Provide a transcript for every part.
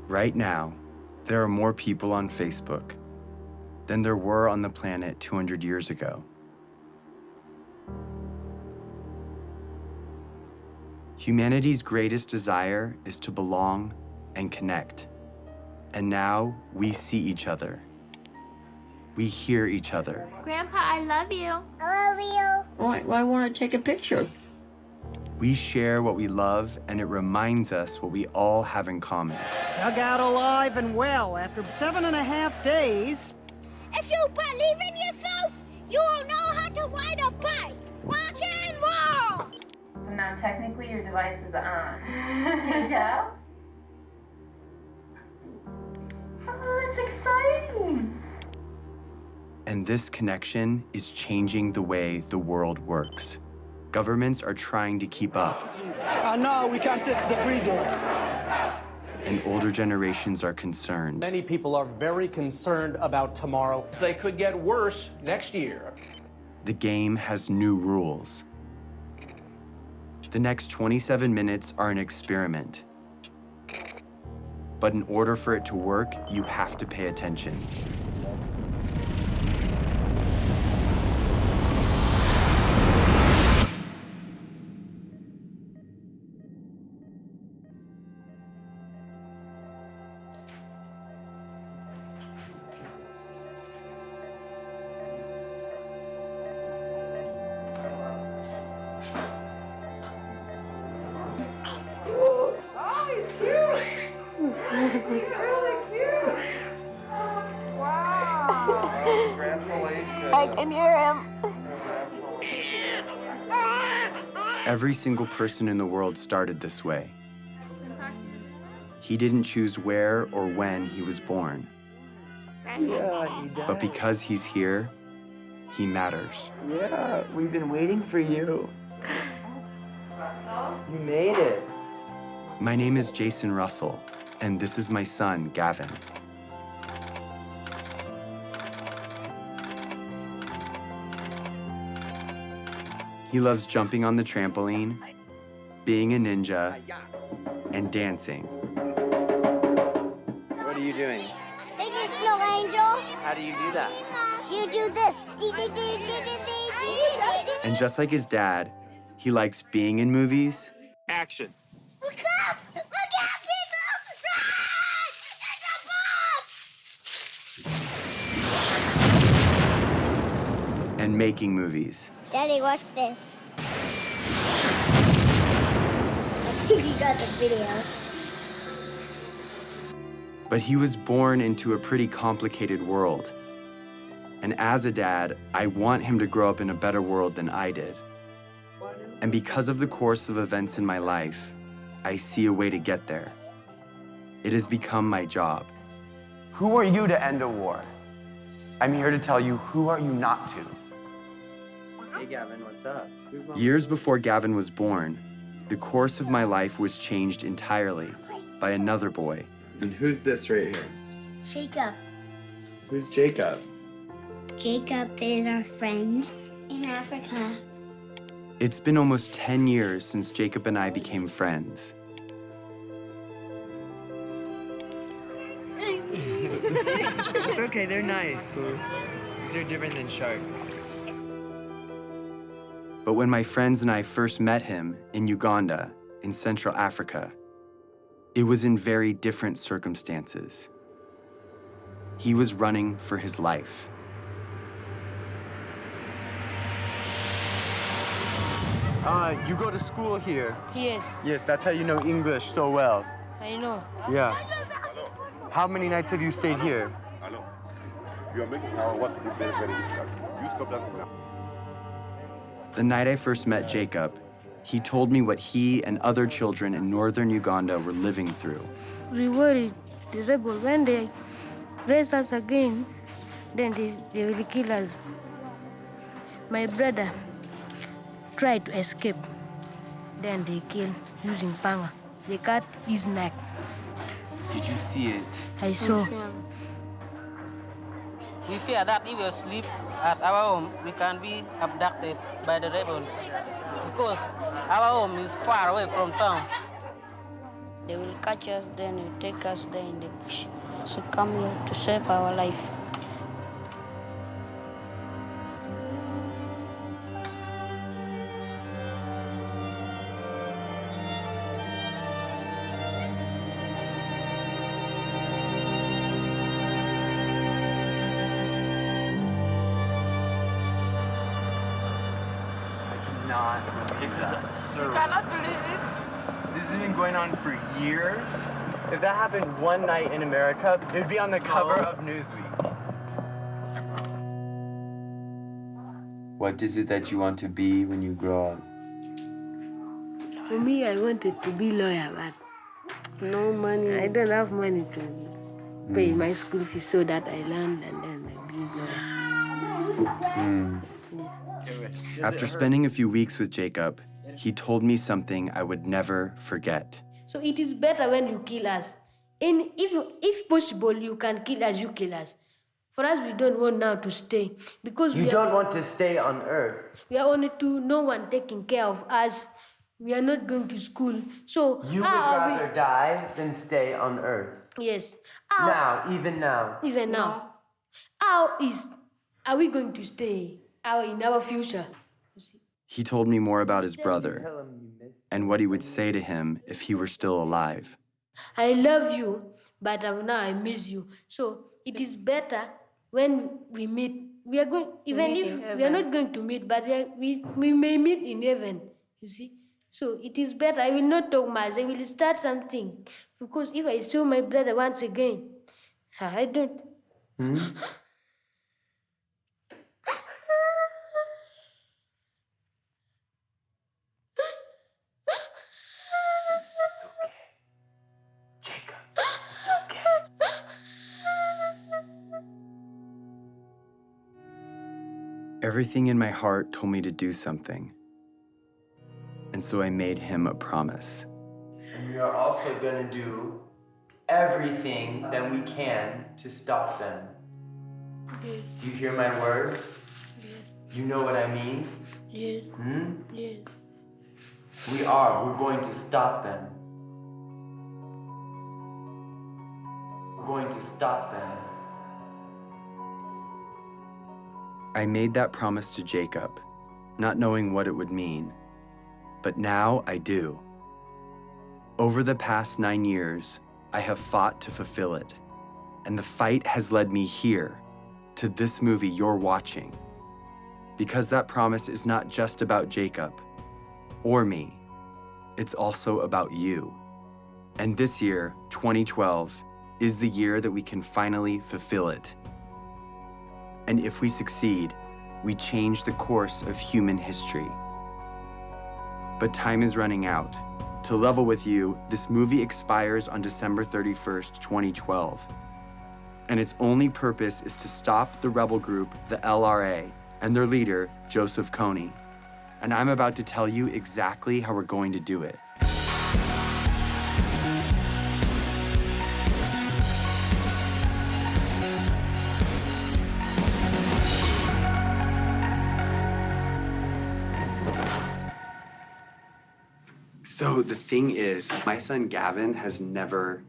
Right now, there are more people on Facebook than there were on the planet 200 years ago. Humanity's greatest desire is to belong and connect. And now we see each other. We hear each other. Grandpa, I love you. I love you. Why want to take a picture? We share what we love, and it reminds us what we all have in common. Dug out alive and well after 7.5 days. If you believe in yourself, you will know how to ride a bike. Rock and roll! So now technically your device is on. Can you tell? Oh, that's exciting. And this connection is changing the way the world works. Governments are trying to keep up. No, we can't test the freedom. And older generations are concerned. Many people are very concerned about tomorrow. They could get worse next year. The game has new rules. The next 27 minutes are an experiment. But in order for it to work, you have to pay attention. I can hear him. Every single person in the world started this way. He didn't choose where or when he was born. Yeah, he does. But because he's here, he matters. Yeah, we've been waiting for you. You made it. My name is Jason Russell, and this is my son, Gavin. He loves jumping on the trampoline, being a ninja, and dancing. What are you doing? Make a snow angel. How do you do that? You do this. And just like his dad, he likes being in movies. Action. Look up! Look out, people! Run! It's a bomb! And making movies. Daddy, watch this. I think you got the video. But he was born into a pretty complicated world. And as a dad, I want him to grow up in a better world than I did. And because of the course of events in my life, I see a way to get there. It has become my job. Who are you to end a war? I'm here to tell you, who are you not to? Hey, Gavin, what's up? Years before Gavin was born, the course of my life was changed entirely by another boy. And who's this right here? Jacob. Who's Jacob? Jacob is our friend in Africa. It's been almost 10 years since Jacob and I became friends. It's okay, they're nice. These are different than sharks. But when my friends and I first met him in Uganda, in Central Africa, it was in very different circumstances. He was running for his life. You go to school here. Yes, Yes, that's how you know English so well. I know. Yeah. How many nights have you stayed here? Hello. You are making our work very, very difficult. You stop that now. The night I first met Jacob, he told me what he and other children in northern Uganda were living through. We worried the rebel when they raise us again, then they will kill us. My brother tried to escape. Then they kill using panga. They cut his neck. Did you see it? I saw. We fear that if we sleep at our home, we can be abducted by the rebels because our home is far away from town. They will catch us, then will take us there in the bush. So come here to save our life. This is surreal. Cannot believe it. This has been going on for years. If that happened one night in America, it would be on the cover of Newsweek. What is it that you want to be when you grow up? For me, I wanted to be lawyer, but no money. I don't have money to pay my school fees, so that I learned and then I be lawyer. After spending a few weeks with Jacob, he told me something I would never forget. So it is better when you kill us. And if possible, you can kill us, you kill us. For us, we don't want now to stay because You don't want to stay on Earth. we are only two, no one taking care of us. We are not going to school. So You would rather die than stay on Earth. Yes. Even now. Even now. Are we going to stay in our future? He told me more about his brother and what he would say to him if he were still alive. I love you, but now I miss you. So it is better when we meet. We are going, even if we are not going to meet, but we may meet in heaven, you see. So it is better. I will not talk much. I will start something. Because if I saw my brother once again, I don't. Everything in my heart told me to do something. And so I made him a promise. And we are also going to do everything that we can to stop them. Yes. Do you hear my words? Yes. You know what I mean? Yes. Yes. We're going to stop them. We're going to stop them. I made that promise to Jacob, not knowing what it would mean. But now I do. Over the past 9 years, I have fought to fulfill it. And the fight has led me here, to this movie you're watching. Because that promise is not just about Jacob or me. It's also about you. And this year, 2012, is the year that we can finally fulfill it. And if we succeed, we change the course of human history. But time is running out. To level with you, this movie expires on December 31st, 2012. And its only purpose is to stop the rebel group, the LRA, and their leader, Joseph Kony. And I'm about to tell you exactly how we're going to do it. So the thing is, my son Gavin I've never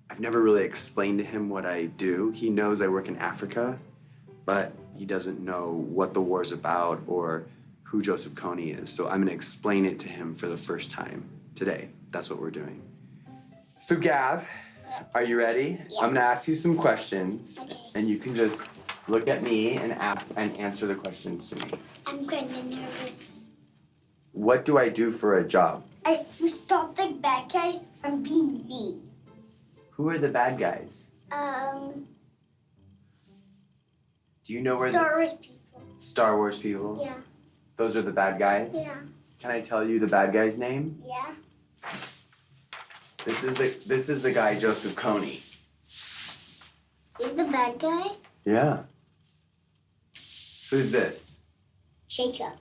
really explained to him what I do. He knows I work in Africa, but he doesn't know what the war's about or who Joseph Kony is. So I'm gonna explain it to him for the first time today. That's what we're doing. So Gav, are you ready? Yeah. I'm gonna ask you some questions, and you can just look at me and answer the questions to me. I'm kind of nervous. What do I do for a job? I stop the bad guys from being mean. Who are the bad guys? Do you know where Star Wars people. Star Wars people? Yeah. Those are the bad guys? Yeah. Can I tell you the bad guy's name? Yeah. This is the guy Joseph Kony. He's the bad guy? Yeah. Who's this? Jacob.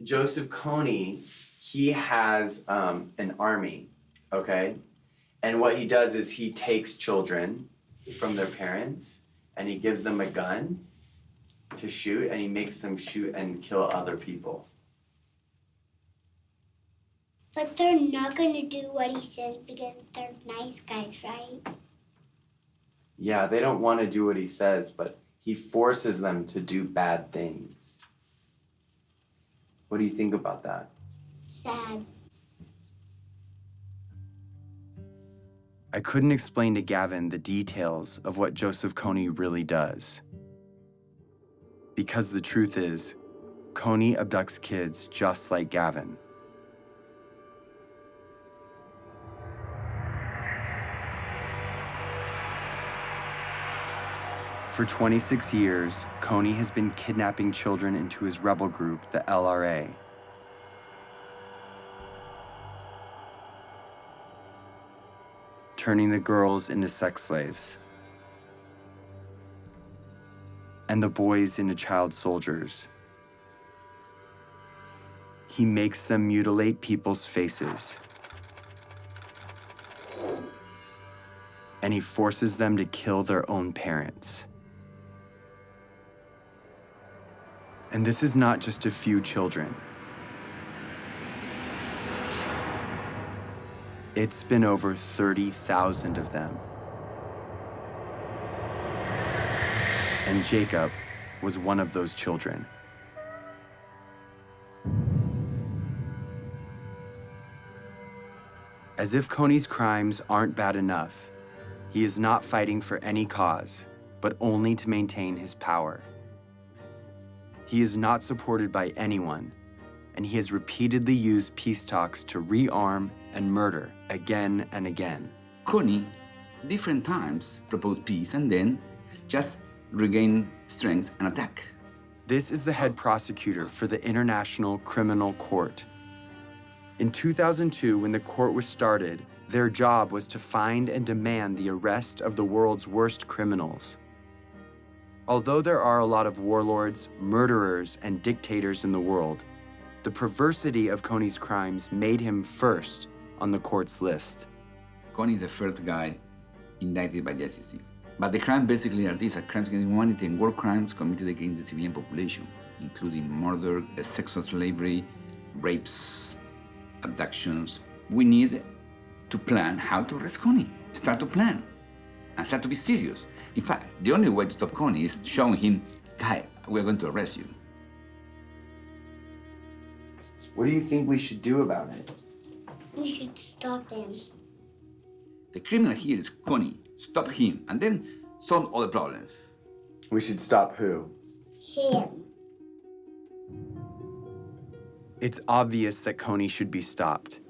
Joseph Kony, he has an army, okay? And what he does is he takes children from their parents and he gives them a gun to shoot, and he makes them shoot and kill other people. But they're not going to do what he says because they're nice guys, right? Yeah, they don't want to do what he says, but he forces them to do bad things. What do you think about that? Sad. I couldn't explain to Gavin the details of what Joseph Kony really does. Because the truth is, Kony abducts kids just like Gavin. For 26 years, Kony has been kidnapping children into his rebel group, the LRA. Turning the girls into sex slaves. And the boys into child soldiers. He makes them mutilate people's faces. And he forces them to kill their own parents. And this is not just a few children. It's been over 30,000 of them. And Jacob was one of those children. As if Kony's crimes aren't bad enough, he is not fighting for any cause, but only to maintain his power. He is not supported by anyone, and he has repeatedly used peace talks to rearm and murder again and again. Kony, different times, proposed peace and then just regain strength and attack. This is the head prosecutor for the International Criminal Court. In 2002, when the court was started, their job was to find and demand the arrest of the world's worst criminals. Although there are a lot of warlords, murderers, and dictators in the world, the perversity of Kony's crimes made him first on the court's list. Kony is the first guy indicted by the ICC. But the crimes basically are these: are crimes against humanity and war crimes committed against the civilian population, including murder, sexual slavery, rapes, abductions. We need to plan how to arrest Kony. Start to plan and start to be serious. In fact, the only way to stop Kony is showing him, guy, we're going to arrest you. What do you think we should do about it? We should stop him. The criminal here is Kony. Stop him and then solve all the problems. We should stop who? Him. It's obvious that Kony should be stopped.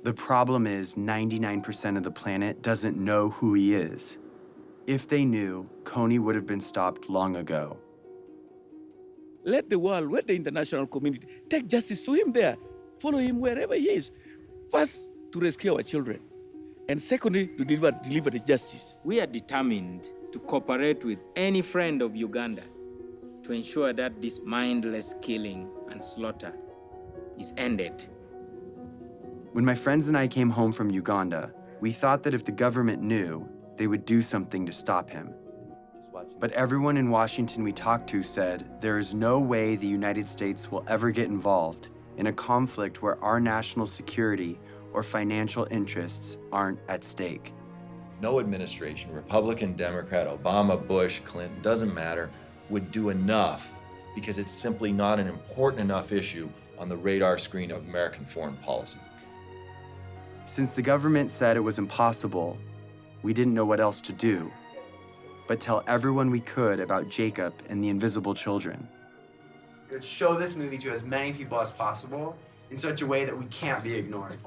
The problem is 99% of the planet doesn't know who he is. If they knew, Kony would have been stopped long ago. Let the world, let the international community take justice to him there. Follow him wherever he is. First, to rescue our children. And secondly, to deliver the justice. We are determined to cooperate with any friend of Uganda to ensure that this mindless killing and slaughter is ended. When my friends and I came home from Uganda, we thought that if the government knew, they would do something to stop him. But everyone in Washington we talked to said there is no way the United States will ever get involved in a conflict where our national security or financial interests aren't at stake. No administration, Republican, Democrat, Obama, Bush, Clinton, doesn't matter, would do enough because it's simply not an important enough issue on the radar screen of American foreign policy. Since the government said it was impossible, we didn't know what else to do, but tell everyone we could about Jacob and the invisible children. Let's show this movie to as many people as possible in such a way that we can't be ignored.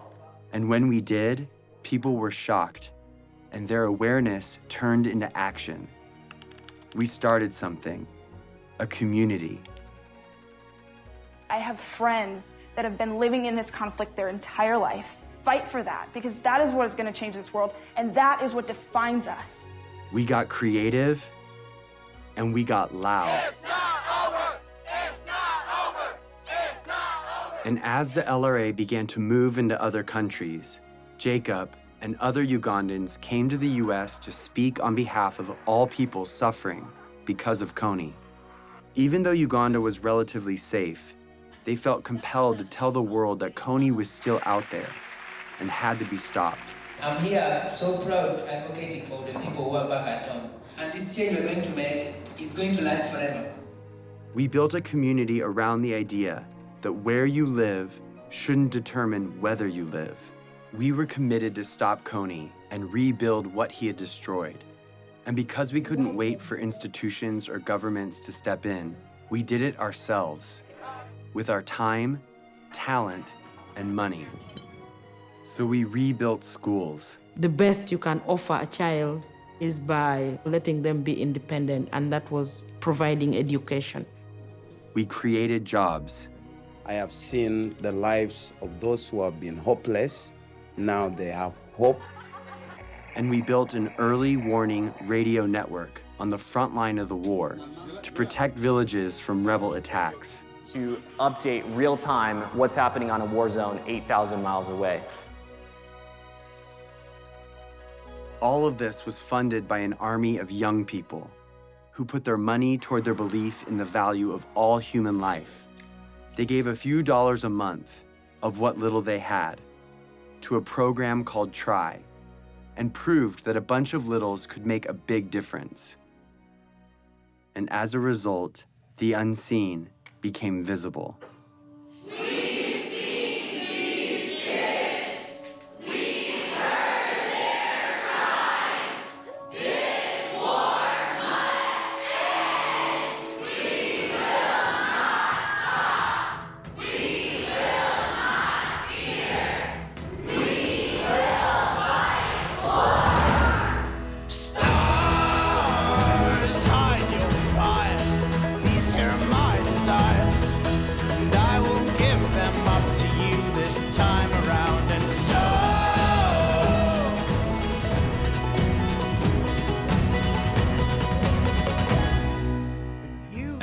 And when we did, people were shocked, and their awareness turned into action. We started something, a community. I have friends that have been living in this conflict their entire life. Fight for that, because that is what is going to change this world, and that is what defines us. We got creative, and we got loud. It's not over! It's not over! It's not over! And as the LRA began to move into other countries, Jacob and other Ugandans came to the US to speak on behalf of all people suffering because of Kony. Even though Uganda was relatively safe, they felt compelled to tell the world that Kony was still out there and had to be stopped. I'm here so proud advocating for the people who are back at home. And this change we're going to make is going to last forever. We built a community around the idea that where you live shouldn't determine whether you live. We were committed to stop Kony and rebuild what he had destroyed. And because we couldn't wait for institutions or governments to step in, we did it ourselves, with our time, talent, and money. So we rebuilt schools. The best you can offer a child is by letting them be independent, and that was providing education. We created jobs. I have seen the lives of those who have been hopeless. Now they have hope. And we built an early warning radio network on the front line of the war to protect villages from rebel attacks. To update real time what's happening on a war zone 8,000 miles away. All of this was funded by an army of young people who put their money toward their belief in the value of all human life. They gave a few dollars a month of what little they had to a program called Try, and proved that a bunch of littles could make a big difference. And as a result, the unseen became visible.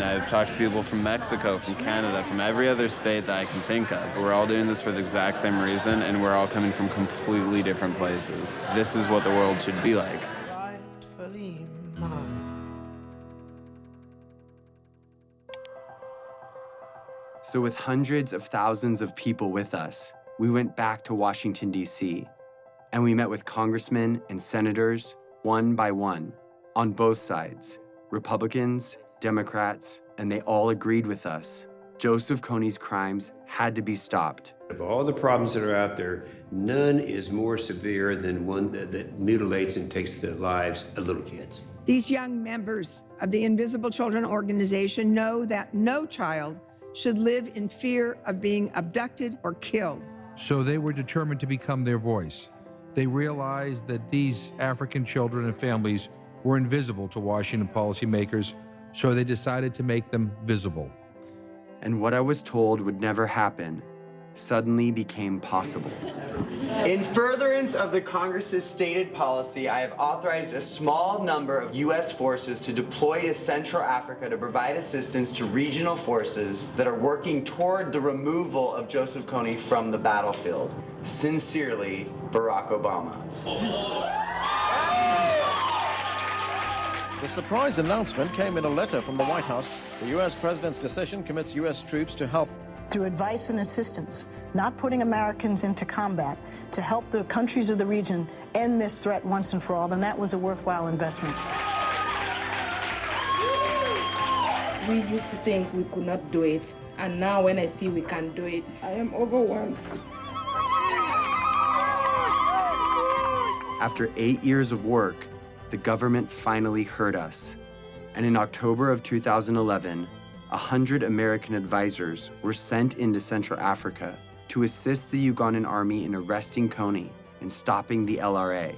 I've talked to people from Mexico, from Canada, from every other state that I can think of. We're all doing this for the exact same reason, and we're all coming from completely different places. This is what the world should be like. So with hundreds of thousands of people with us, we went back to Washington, D.C., and we met with congressmen and senators, one by one, on both sides, Republicans, Democrats, and they all agreed with us. Joseph Kony's crimes had to be stopped. Of all the problems that are out there, none is more severe than one that mutilates and takes the lives of little kids. These young members of the Invisible Children organization know that no child should live in fear of being abducted or killed. So they were determined to become their voice. They realized that these African children and families were invisible to Washington policymakers, so they decided to make them visible. And what I was told would never happen suddenly became possible. In furtherance of the Congress's stated policy, I have authorized a small number of U.S. forces to deploy to Central Africa to provide assistance to regional forces that are working toward the removal of Joseph Kony from the battlefield. Sincerely, Barack Obama. The surprise announcement came in a letter from the White House. The U.S. president's decision commits U.S. troops to help. Through advice and assistance, not putting Americans into combat, to help the countries of the region end this threat once and for all, then that was a worthwhile investment. We used to think we could not do it, and now when I see we can do it, I am overwhelmed. After 8 years of work, the government finally heard us. And in October of 2011, 100 American advisors were sent into Central Africa to assist the Ugandan army in arresting Kony and stopping the LRA.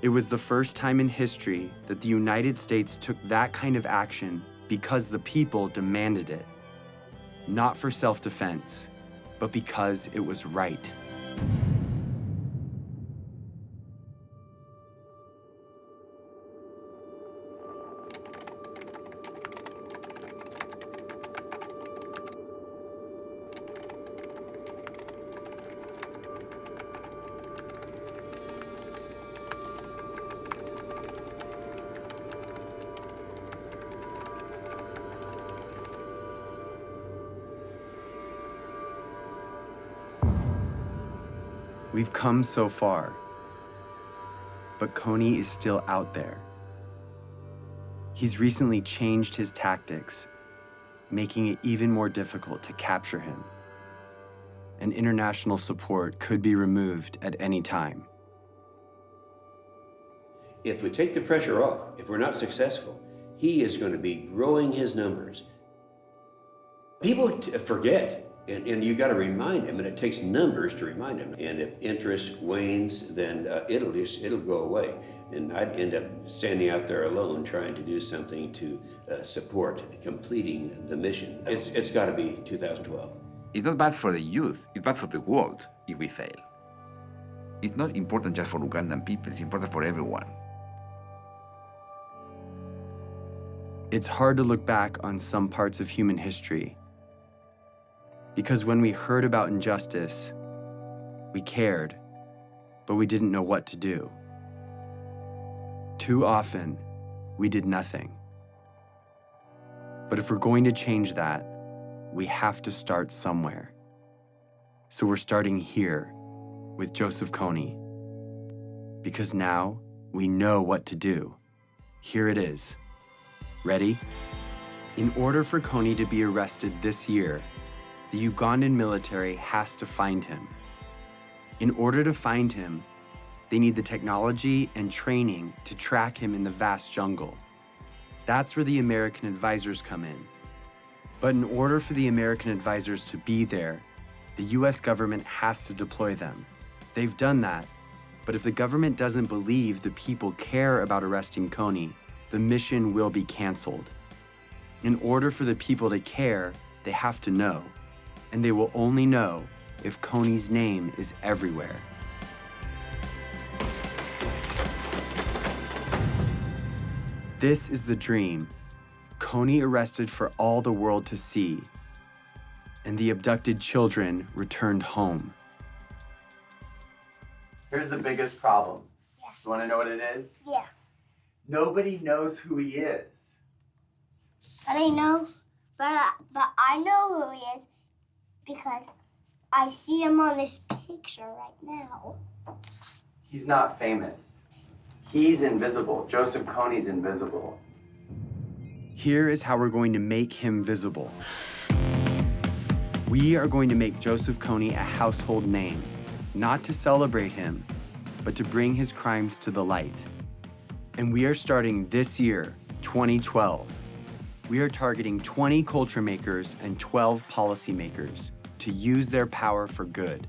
It was the first time in history that the United States took that kind of action because the people demanded it. Not for self-defense, but because it was right. We've come so far, but Coney is still out there. He's recently changed his tactics, making it even more difficult to capture him. And international support could be removed at any time. If we take the pressure off, if we're not successful, he is going to be growing his numbers. People forget, and you got to remind them, and it takes numbers to remind them. And if interest wanes, then it'll go away. And I'd end up standing out there alone trying to do something to support completing the mission. It's got to be 2012. It's not bad for the youth, it's bad for the world if we fail. It's not important just for Ugandan people, it's important for everyone. It's hard to look back on some parts of human history, because when we heard about injustice, we cared, but we didn't know what to do. Too often, we did nothing. But if we're going to change that, we have to start somewhere. So we're starting here with Joseph Kony, because now we know what to do. Here it is. Ready? In order for Kony to be arrested this year, the Ugandan military has to find him. In order to find him, they need the technology and training to track him in the vast jungle. That's where the American advisors come in. But in order for the American advisors to be there, the US government has to deploy them. They've done that, but if the government doesn't believe the people care about arresting Kony, the mission will be canceled. In order for the people to care, they have to know, and they will only know if Kony's name is everywhere. This is the dream. Kony arrested for all the world to see, and the abducted children returned home. Here's the biggest problem. Yeah. You want to know what it is? Yeah. Nobody knows who he is. But I know who he is because I see him on this picture right now. He's not famous. He's invisible. Joseph Kony's invisible. Here is how we're going to make him visible. We are going to make Joseph Kony a household name, not to celebrate him, but to bring his crimes to the light. And we are starting this year, 2012. We are targeting 20 culture makers and 12 policymakers to use their power for good.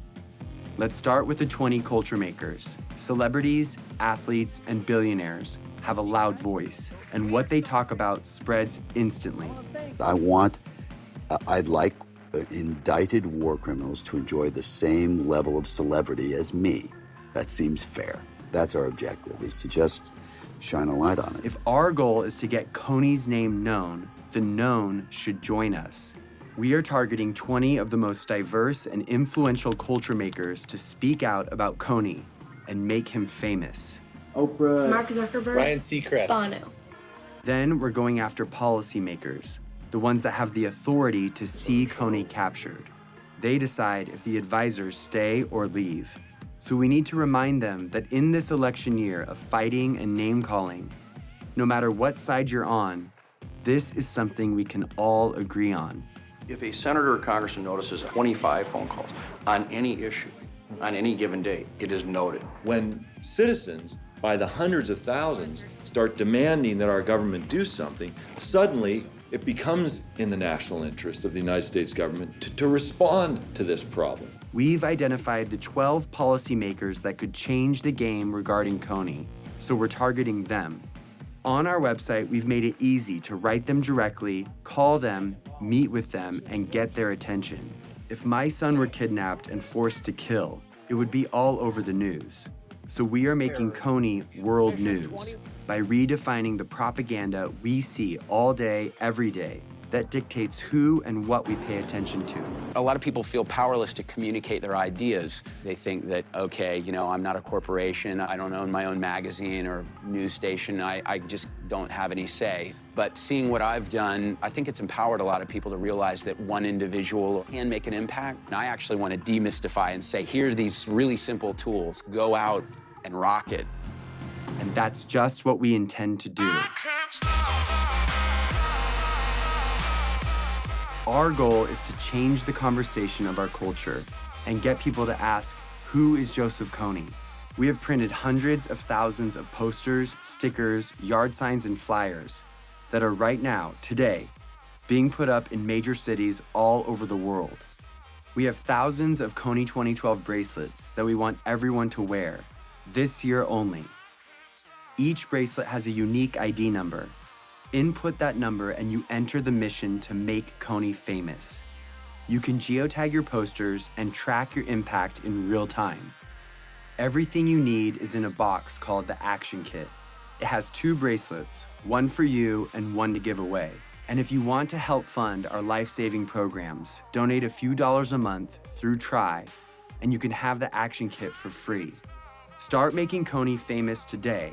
Let's start with the 20 culture makers. Celebrities, athletes, and billionaires have a loud voice, and what they talk about spreads instantly. I'd like indicted war criminals to enjoy the same level of celebrity as me. That seems fair. That's our objective, is to just shine a light on it. If our goal is to get Kony's name known, the known should join us. We are targeting 20 of the most diverse and influential culture makers to speak out about Kony and make him famous. Oprah, Mark Zuckerberg, Ryan Seacrest, Bono. Then we're going after policymakers, the ones that have the authority to see Kony captured. They decide if the advisors stay or leave. So we need to remind them that in this election year of fighting and name-calling, no matter what side you're on, this is something we can all agree on. If a senator or congressman notices 25 phone calls on any issue, on any given day, it is noted. When citizens, by the hundreds of thousands, start demanding that our government do something, suddenly it becomes in the national interest of the United States government to respond to this problem. We've identified the 12 policymakers that could change the game regarding Kony, so we're targeting them. On our website, we've made it easy to write them directly, call them, meet with them, and get their attention. If my son were kidnapped and forced to kill, it would be all over the news. So we are making Kony world news by redefining the propaganda we see all day, every day, that dictates who and what we pay attention to. A lot of people feel powerless to communicate their ideas. They think that, okay, you know, I'm not a corporation, I don't own my own magazine or news station, I just don't have any say. But seeing what I've done, I think it's empowered a lot of people to realize that one individual can make an impact. And I actually want to demystify and say, here are these really simple tools. Go out and rock it. And that's just what we intend to do. Our goal is to change the conversation of our culture and get people to ask, who is Joseph Kony? We have printed hundreds of thousands of posters, stickers, yard signs, and flyers that are right now, today, being put up in major cities all over the world. We have thousands of Kony 2012 bracelets that we want everyone to wear, this year only. Each bracelet has a unique ID number. Input that number and you enter the mission to make Kony famous. You can geotag your posters and track your impact in real time. Everything you need is in a box called the Action Kit. It has 2 bracelets, one for you and one to give away. And if you want to help fund our life-saving programs, donate a few dollars a month through Try, and you can have the Action Kit for free. Start making Kony famous today.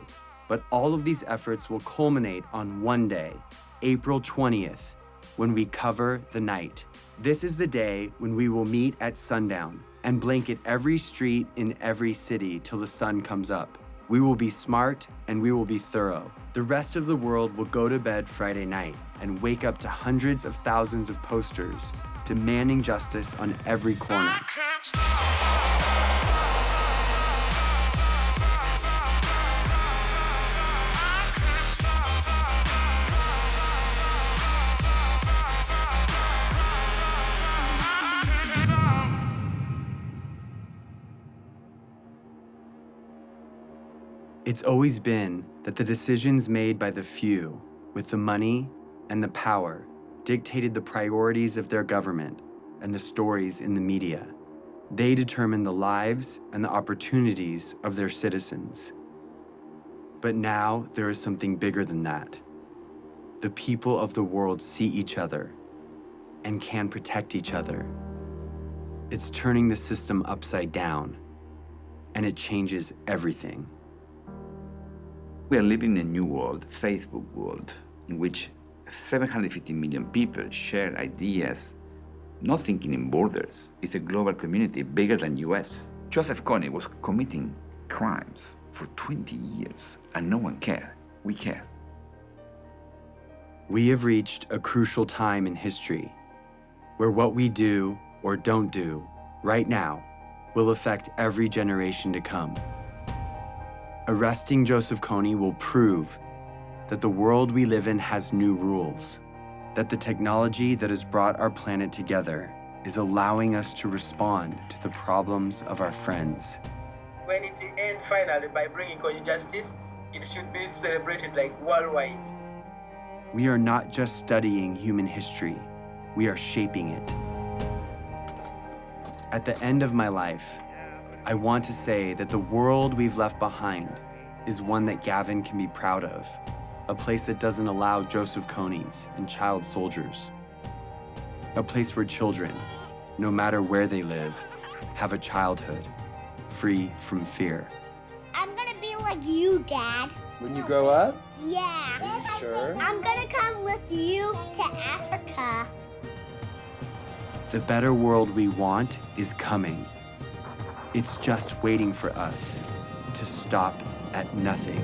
But all of these efforts will culminate on one day, April 20th, when we cover the night. This is the day when we will meet at sundown and blanket every street in every city till the sun comes up. We will be smart and we will be thorough. The rest of the world will go to bed Friday night and wake up to hundreds of thousands of posters demanding justice on every corner. It's always been that the decisions made by the few with the money and the power dictated the priorities of their government and the stories in the media. They determine the lives and the opportunities of their citizens. But now there is something bigger than that. The people of the world see each other and can protect each other. It's turning the system upside down, and it changes everything. We are living in a new world, Facebook world, in which 750 million people share ideas, not thinking in borders. It's a global community bigger than US. Joseph Kony was committing crimes for 20 years, and no one cared. We care. We have reached a crucial time in history where what we do or don't do right now will affect every generation to come. Arresting Joseph Kony will prove that the world we live in has new rules, that the technology that has brought our planet together is allowing us to respond to the problems of our friends. When it ends finally by bringing Kony justice, it should be celebrated like worldwide. We are not just studying human history, we are shaping it. At the end of my life, I want to say that the world we've left behind is one that Gavin can be proud of, a place that doesn't allow Joseph Konys and child soldiers, a place where children, no matter where they live, have a childhood free from fear. I'm gonna be like you, Dad. When you grow up? Yeah. Are you sure? I'm gonna come with you to Africa. The better world we want is coming. It's just waiting for us to stop at nothing.